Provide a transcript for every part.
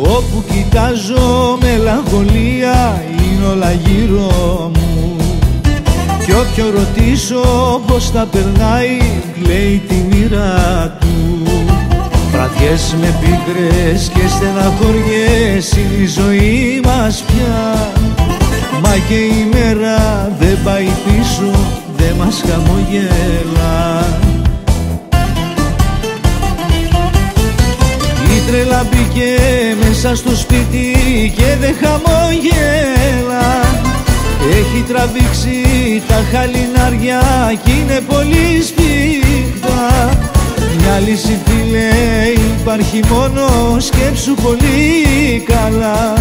Όπου κοιτάζω μελαγχολία είναι όλα γύρω μου. Κι όποιο ρωτήσω πως τα περνάει κλαίει τη μοίρα του. Βραδιές με πίκρες και στεναχωριές είναι η ζωή μας πια. Μα και η μέρα δεν πάει πίσω, δεν μας χαμογέλα. Η τρέλα μπήκε μέσα στο σπίτι και δεν χαμογέλα. Έχει τραβήξει τα χαλινάρια κι είναι πολύ σπίχτα. Μια λύση φίλε υπάρχει μόνο, σκέψου πολύ καλά.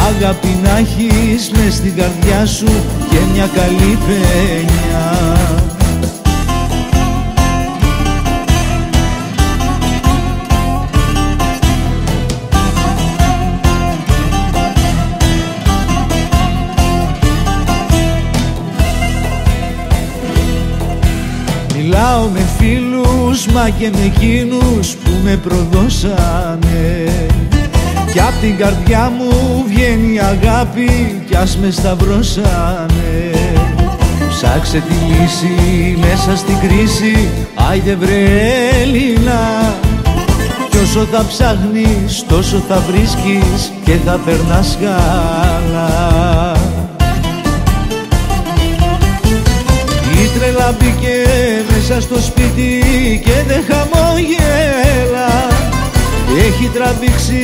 Αγάπη να έχεις μες στην καρδιά σου και μια καλή παινιά. Μιλάω με φίλους μα και με εκείνους που με προδώσανε. Κι απ' την καρδιά μου βγαίνει αγάπη κι ας με σταυρώσανε. Ψάξε τη λύση μέσα στην κρίση, άιντε βρε Έλληνα. Κι όσο θα ψάχνεις τόσο θα βρίσκεις και θα περνάς καλά. Η τρέλα μπήκε μέσα στο σπίτι και δεν χαμόγελα. Έχει τραβήξει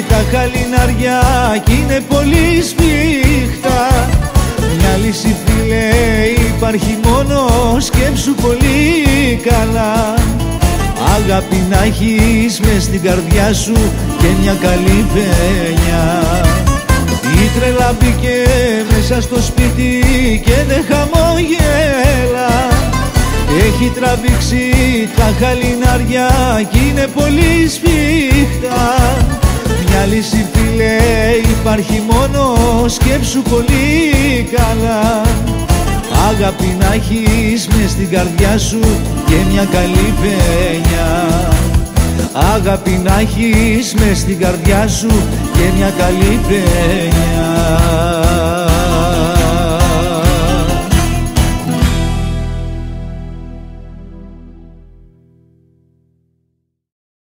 τα χαλινάρια κι είναι πολύ σφίχτα. Μια λύση φίλε υπάρχει μόνο, σκέψου πολύ καλά. Αγάπη να έχεις μες στην καρδιά σου και μια καλή παινιά. Η τρέλα μπήκε μέσα στο σπίτι και δεν χαμόγελα. Έχει τραβήξει τα χαλινάρια κι είναι πολύ σφίχτα. Μια λύση φίλε υπάρχει μόνο, σκέψου πολύ καλά. Αγάπη να έχεις μες στην καρδιά σου και μια καλή παινιά. Αγάπη να έχεις μες στην καρδιά σου και μια καλή παινιά.